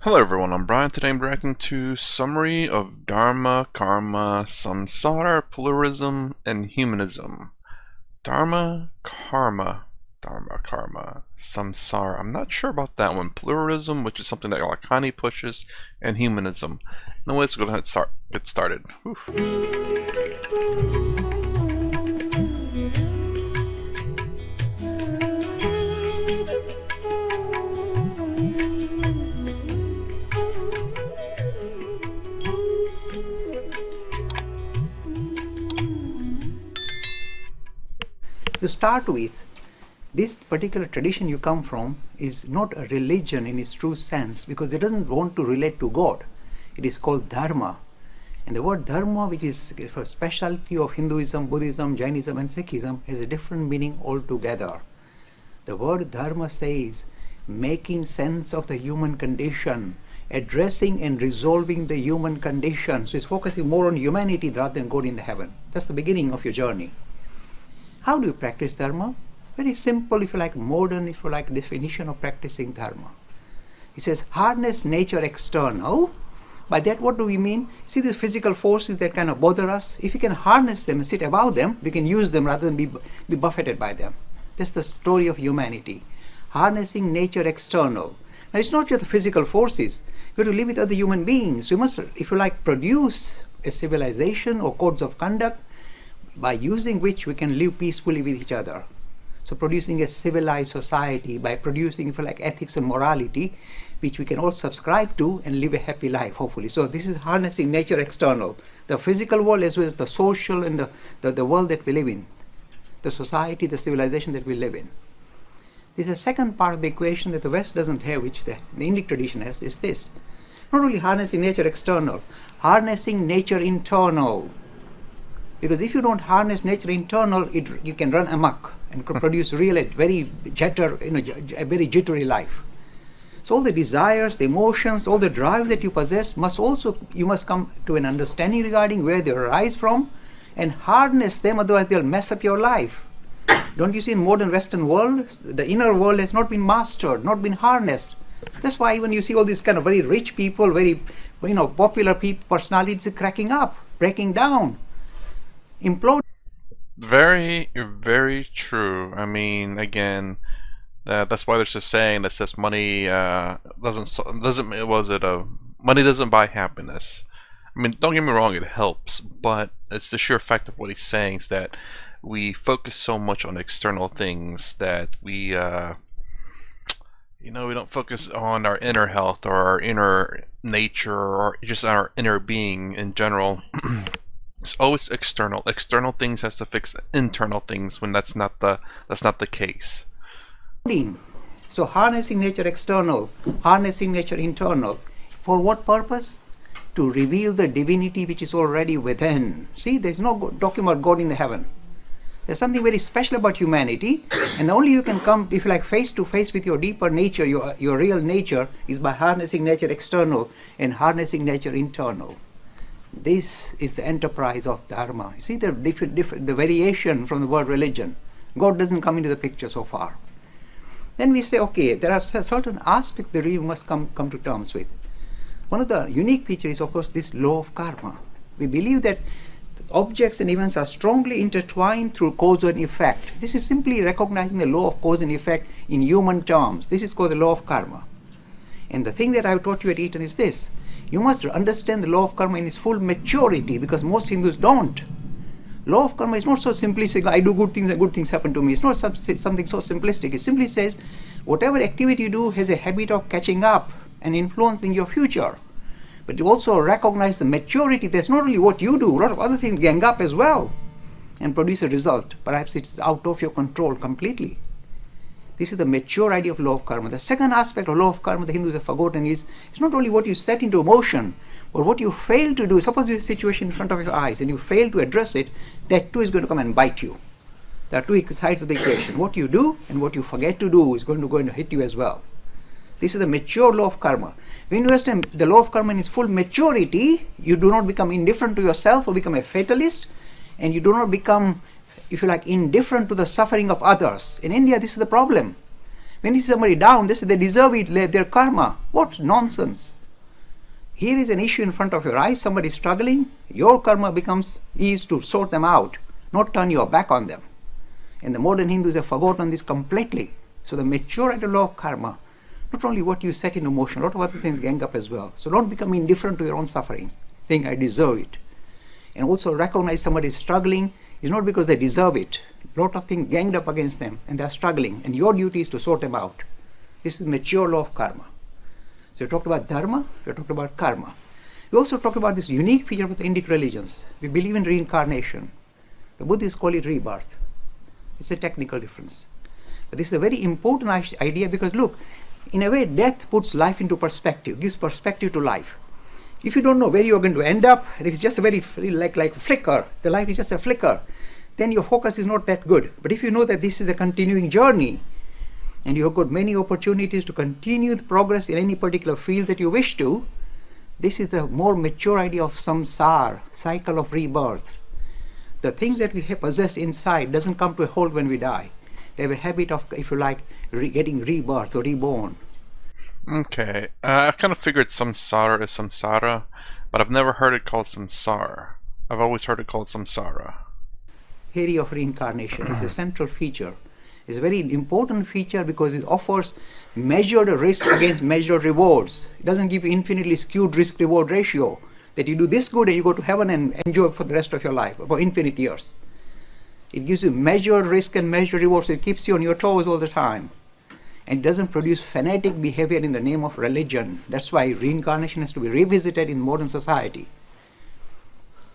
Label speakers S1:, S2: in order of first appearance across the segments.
S1: Hello everyone, I'm Brian. Today I'm reacting to Summary of Dharma, Karma, Samsar, Pluralism, and Humanism. Dharma, Karma, Samsar. I'm not sure about that one. Pluralism, which is something that Lakhani pushes, and Humanism. No, let's go ahead and get started. Whew.
S2: To start with, this particular tradition you come from is not a religion in its true sense, because it doesn't want to relate to God. It is called Dharma. And the word Dharma, which is a specialty of Hinduism, Buddhism, Jainism and Sikhism, has a different meaning altogether. The word Dharma says making sense of the human condition, addressing and resolving the human condition. So it's focusing more on humanity rather than God in the heaven. That's the beginning of your journey. How do you practice Dharma? Very simple, if you like, modern, if you like, definition of practicing Dharma. He says, harness nature external. By that, what do we mean? See these physical forces that kind of bother us? If you can harness them and sit above them, we can use them rather than be buffeted by them. That's the story of humanity. Harnessing nature external. Now, it's not just the physical forces. We have to live with other human beings. We must, if you like, produce a civilization or codes of conduct by using which we can live peacefully with each other. So producing a civilized society by producing, if you like, ethics and morality, which we can all subscribe to and live a happy life, hopefully. So this is harnessing nature external, the physical world as well as the social and the world that we live in, the society, the civilization that we live in. This is the second part of the equation that the West doesn't have, which the Indic tradition has, is this. Not only harnessing nature external, harnessing nature internal. Because if you don't harness nature internal, you can run amok and could produce really a very a very jittery life. So all the desires, the emotions, all the drives that you possess you must come to an understanding regarding where they arise from and harness them, otherwise they'll mess up your life. Don't you see in modern Western world, the inner world has not been mastered, not been harnessed. That's why when you see all these kind of very rich people, very popular personalities cracking up, breaking down, implode.
S1: Very, very true. I mean, again, that's why there's this saying that says money money doesn't buy happiness. I mean, don't get me wrong, it helps, but it's the sheer fact of what he's saying is that we focus so much on external things that we don't focus on our inner health or our inner nature or just our inner being in general. It's always external. External things has to fix internal things when that's not the case.
S2: So harnessing nature external, harnessing nature internal. For what purpose? To reveal the divinity which is already within. See, there's no talking about God in the heaven. There's something very special about humanity, and only you can come, if you like, face to face with your deeper nature, your real nature, is by harnessing nature external and harnessing nature internal. This is the enterprise of Dharma. You see the the variation from the word religion. God doesn't come into the picture so far. Then we say, okay, there are certain aspects that we must come to terms with. One of the unique features is, of course, this law of karma. We believe that objects and events are strongly intertwined through cause and effect. This is simply recognizing the law of cause and effect in human terms. This is called the law of karma. And the thing that I've taught you at Eton is this. You must understand the law of karma in its full maturity, because most Hindus don't. Law of karma is not so simplistic, I do good things and good things happen to me. It's not something so simplistic. It simply says whatever activity you do has a habit of catching up and influencing your future. But you also recognize the maturity. There's not only what you do, a lot of other things gang up as well and produce a result. Perhaps it's out of your control completely. This is the mature idea of law of karma. The second aspect of law of karma the Hindus have forgotten is, it's not only what you set into motion, but what you fail to do. Suppose there's a situation in front of your eyes and you fail to address it, that too is going to come and bite you. There are two sides of the equation. What you do and what you forget to do is going to hit you as well. This is the mature law of karma. When you understand the law of karma in its full maturity, you do not become indifferent to yourself or become a fatalist, and you do not become, if you like, indifferent to the suffering of others. In India, this is the problem. When you see somebody down, they say they deserve it, their karma. What nonsense. Here is an issue in front of your eyes, somebody is struggling, your karma is to sort them out, not turn your back on them. And the modern Hindus have forgotten this completely. So the mature law of karma, not only what you set in motion, a lot of other things gang up as well. So don't become indifferent to your own suffering, saying I deserve it. And also recognize somebody is struggling is not because they deserve it. A lot of things ganged up against them and they are struggling, and your duty is to sort them out. This is mature law of karma. So we talked about dharma, we talked about karma. We also talked about this unique feature of the Indic religions. We believe in reincarnation. The Buddhists call it rebirth. It's a technical difference. But this is a very important idea because look, in a way death puts life into perspective, gives perspective to life. If you don't know where you're going to end up, and if it's just a very like a flicker, the life is just a flicker, then your focus is not that good. But if you know that this is a continuing journey, and you have got many opportunities to continue the progress in any particular field that you wish to, this is the more mature idea of samsar, cycle of rebirth. The things that we possess inside doesn't come to a halt when we die. They have a habit of, if you like, getting rebirth or reborn.
S1: Okay, I kind of figured samsara is samsara, but I've never heard it called samsar. I've always heard it called samsara.
S2: Theory of reincarnation is a central feature. It's a very important feature because it offers measured risk against measured rewards. It doesn't give you infinitely skewed risk-reward ratio, that you do this good and you go to heaven and enjoy for the rest of your life, for infinite years. It gives you measured risk and measured reward, so it keeps you on your toes all the time. And it doesn't produce fanatic behavior in the name of religion. That's why reincarnation has to be revisited in modern society.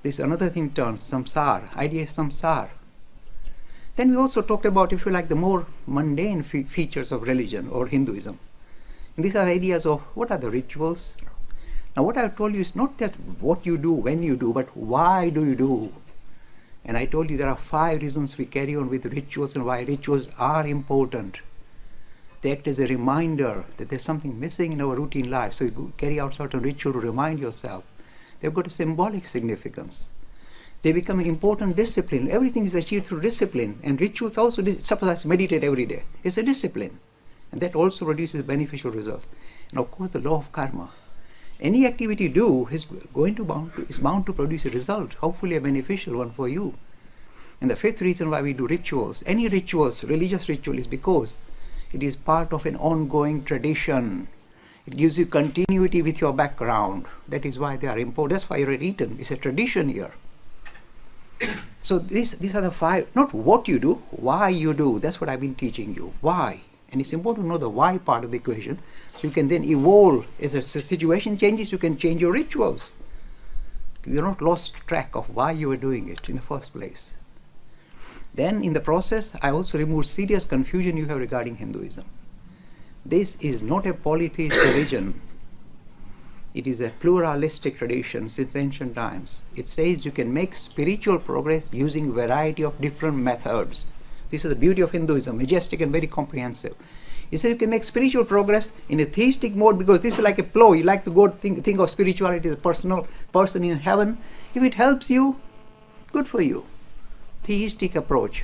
S2: This is another thing termed samsar, idea of samsar. Then we also talked about, if you like, the more mundane features of religion or Hinduism. And these are ideas of what are the rituals. Now what I've told you is not that what you do, when you do, but why do you do. And I told you there are 5 reasons we carry on with rituals and why rituals are important. They act as a reminder that there's something missing in our routine life. So you carry out certain ritual to remind yourself. They've got a symbolic significance. They become an important discipline. Everything is achieved through discipline. And rituals also, suppose I meditate every day. It's a discipline. And that also produces beneficial results. And of course the law of karma. Any activity you do is bound to produce a result, hopefully a beneficial one for you. And the 5th reason why we do rituals, any rituals, religious ritual, is because it is part of an ongoing tradition. It gives you continuity with your background. That is why they are important. That's why you're eaten. It's a tradition here. So these are the 5, not what you do, why you do. That's what I've been teaching you. Why? And it's important to know the why part of the equation. So you can then evolve. As the situation changes, you can change your rituals. You're not lost track of why you were doing it in the first place. Then in the process, I also removed serious confusion you have regarding Hinduism. This is not a polytheist religion. It is a pluralistic tradition since ancient times. It says you can make spiritual progress using variety of different methods. This is the beauty of Hinduism, majestic and very comprehensive. It says you can make spiritual progress in a theistic mode because this is like a flow. You like to go think of spirituality as a personal person in heaven. If it helps you, good for you. Theistic approach.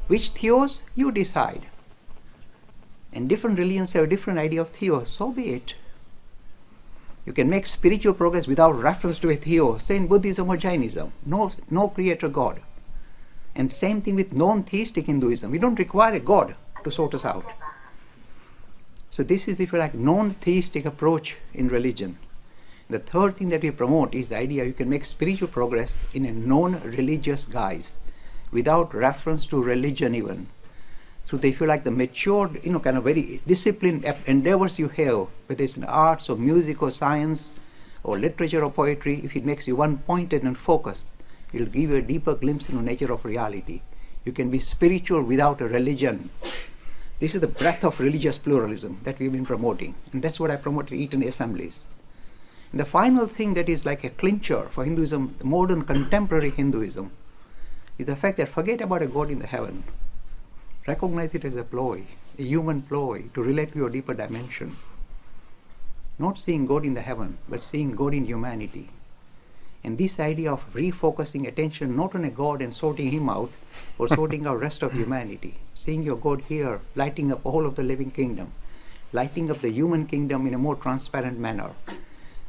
S2: Which theos? You decide. And different religions have a different idea of theos, so be it. You can make spiritual progress without reference to a theo, say in Buddhism or Jainism. No creator God. And same thing with non-theistic Hinduism. We don't require a God to sort us out. So this is, if you like, non-theistic approach in religion. The 3rd thing that we promote is the idea you can make spiritual progress in a non-religious guise, without reference to religion even. So they feel like the matured, kind of very disciplined endeavors you have, whether it's in arts or music or science or literature or poetry, if it makes you one-pointed and focused, it will give you a deeper glimpse into the nature of reality. You can be spiritual without a religion. This is the breadth of religious pluralism that we've been promoting. And that's what I promote at Eton assemblies. And the final thing that is like a clincher for Hinduism, modern contemporary Hinduism, is the fact that forget about a God in the heaven. Recognize it as a ploy, a human ploy to relate to your deeper dimension. Not seeing God in the heaven, but seeing God in humanity. And this idea of refocusing attention not on a God and sorting him out, or sorting out rest of humanity, seeing your God here, lighting up all of the living kingdom, lighting up the human kingdom in a more transparent manner,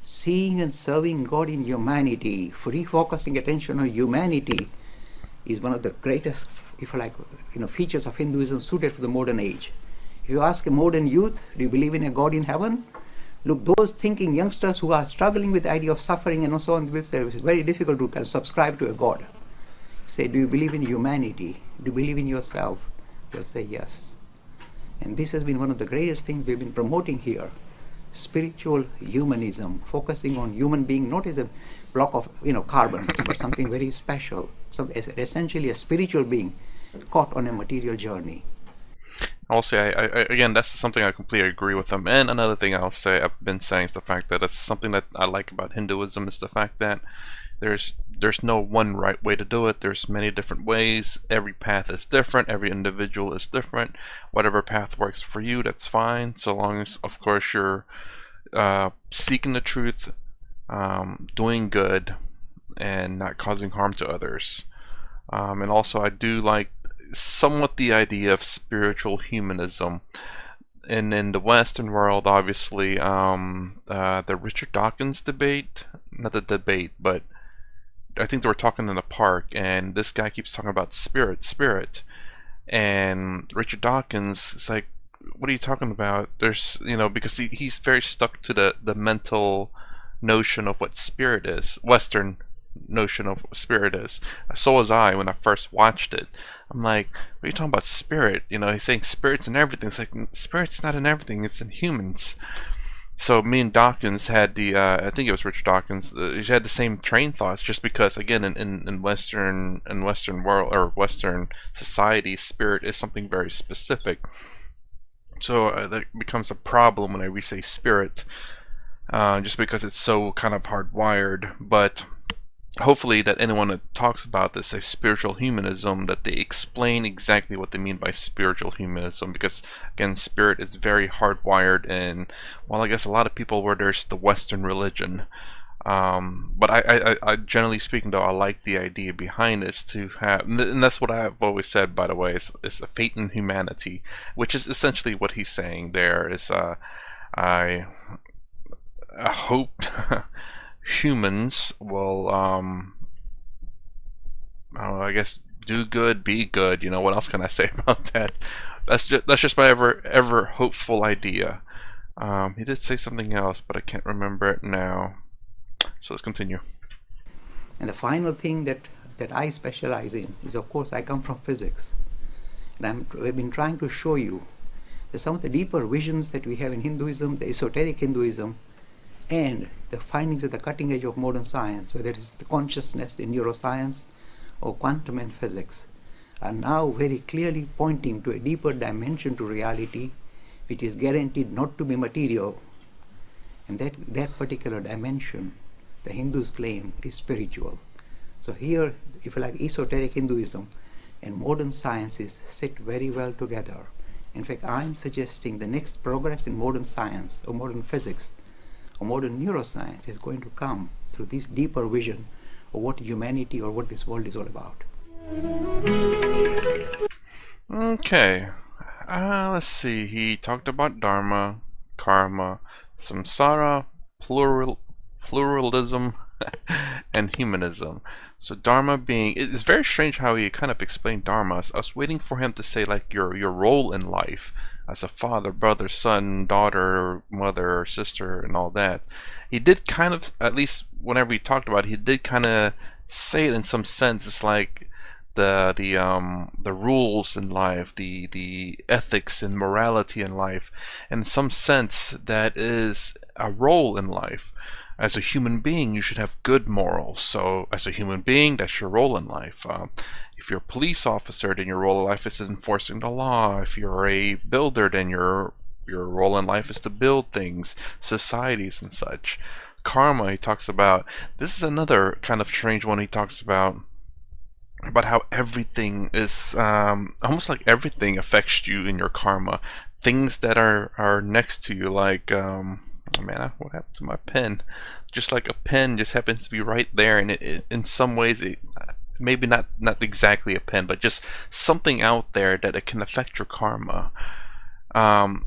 S2: seeing and serving God in humanity, refocusing attention on humanity is one of the greatest, if you like, features of Hinduism suited for the modern age. If you ask a modern youth, do you believe in a God in heaven? Look, those thinking youngsters who are struggling with the idea of suffering and so on will say it's very difficult to kind of subscribe to a God. Say, do you believe in humanity? Do you believe in yourself? They'll say yes. And this has been one of the greatest things we've been promoting here. Spiritual humanism, focusing on human being not as a block of carbon, but something very special, essentially a spiritual being caught on a material journey.
S1: I'll say, I again, that's something I completely agree with them. And another thing I'll say, I've been saying, is the fact that it's something that I like about Hinduism is the fact that there's no one right way to do it. There's many different ways. Every path is different. Every individual is different. Whatever path works for you, that's fine. So long as, of course, you're seeking the truth, doing good, and not causing harm to others. And also, I do like somewhat the idea of spiritual humanism. And in the Western world, obviously, the Richard Dawkins debate, not the debate, but I think they were talking in the park, and this guy keeps talking about spirit. And Richard Dawkins is like, what are you talking about? There's, because he's very stuck to the mental notion of what spirit is, Western notion of what spirit is. So was I when I first watched it. I'm like, what are you talking about spirit? He's saying spirit's in everything. It's like, spirit's not in everything, it's in humans. So me and Dawkins had I think it was Richard Dawkins, he had the same train thoughts, just because, again, in Western world, or Western society, spirit is something very specific. So that becomes a problem when we say spirit, just because it's so kind of hardwired. But hopefully that anyone that talks about this, say spiritual humanism, that they explain exactly what they mean by spiritual humanism, because again, spirit is very hardwired in, well, I guess a lot of people where there's the Western religion. But I generally speaking, though, I like the idea behind this to have, and that's what I've always said, by the way, is a faith in humanity, which is essentially what he's saying there. Is I hope humans will, I don't know, I guess, do good, be good. What else can I say about that? That's just my ever hopeful idea. He did say something else, but I can't remember it now. So let's continue.
S2: And the final thing that I specialize in is, of course, I come from physics. And I've been trying to show you that some of the deeper visions that we have in Hinduism, the esoteric Hinduism, and the findings at the cutting edge of modern science, whether it is the consciousness in neuroscience or quantum and physics, are now very clearly pointing to a deeper dimension to reality, which is guaranteed not to be material. And that particular dimension, the Hindus claim, is spiritual. So here, if you like, esoteric Hinduism and modern sciences sit very well together. In fact, I'm suggesting the next progress in modern science or modern physics or modern neuroscience is going to come through this deeper vision of what humanity or what this world is all about.
S1: Okay, let's see. He talked about Dharma, karma, samsara, pluralism, and humanism. So Dharma being, it's very strange how he kind of explained Dharma. I was waiting for him to say like your role in life as a father, brother, son, daughter, mother, or sister, and all that. He did kind of, at least whenever he talked about it, he did kind of say it in some sense. It's like the rules in life, the ethics and morality in life. In some sense, that is a role in life. As a human being, you should have good morals. So as a human being, that's your role in life. If you're a police officer, then your role in life is enforcing the law. If you're a builder, then your role in life is to build things, societies and such. Karma, he talks about, this is another kind of strange one. He talks about how everything is, almost like everything affects you in your karma. Things that are next to you, like Oh man, what happened to my pen? Just like a pen just happens to be right there, and in some ways, maybe not exactly a pen, but just something out there that it can affect your karma. Um,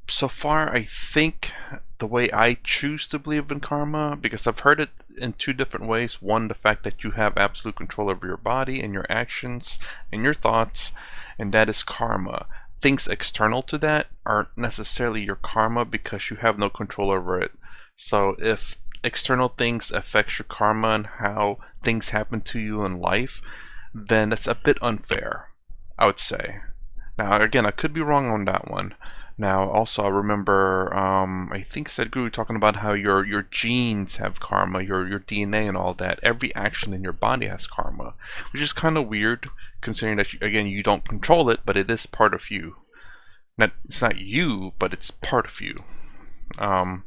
S1: so far, I think the way I choose to believe in karma, because I've heard it in two different ways. One, the fact that you have absolute control over your body and your actions and your thoughts, and that is karma. Things external to that aren't necessarily your karma because you have no control over it. So if external things affect your karma and how things happen to you in life, then that's a bit unfair, I would say. Now, again, I could be wrong on that one. Now, also, I remember, I think Sadhguru talking about how your genes have karma, your DNA and all that. Every action in your body has karma, which is kind of weird, considering that, again, you don't control it, but it is part of you. It's not you, but it's part of you. And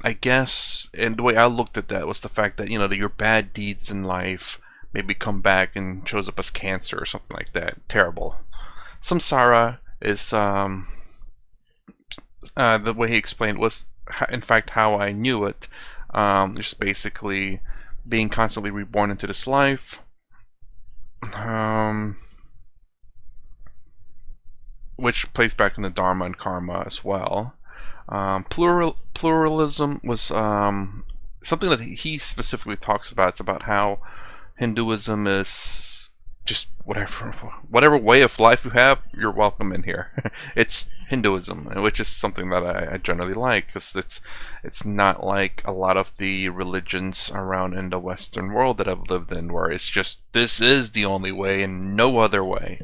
S1: I guess, and the way I looked at that was the fact that, that your bad deeds in life maybe come back and shows up as cancer or something like that. Terrible. Samsara is the way he explained was in fact how I knew it. Just basically being constantly reborn into this life, which plays back in the Dharma and karma as well. Pluralism was something that he specifically talks about. It's about how Hinduism is just whatever way of life you have, you're welcome in here. It's Hinduism, which is something that I generally like, because it's not like a lot of the religions around in the Western world that I've lived in, where it's just this is the only way and no other way.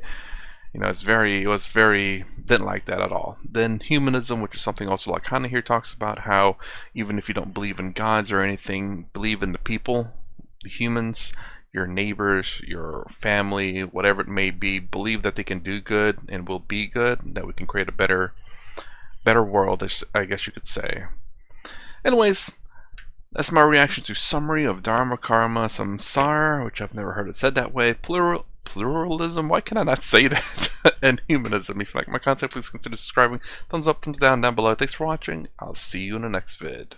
S1: Didn't like that at all. Then humanism, which is something also Lakhani here talks about, how even if you don't believe in gods or anything, believe in the people, the humans, your neighbors, your family, whatever it may be, believe that they can do good and will be good, that we can create a better world, I guess you could say. Anyways, that's my reaction to summary of Dharma, Karma, Samsar, which I've never heard it said that way. Pluralism, why can I not say that? And humanism. If you like my content, please consider subscribing. Thumbs up, thumbs down below. Thanks for watching. I'll see you in the next vid.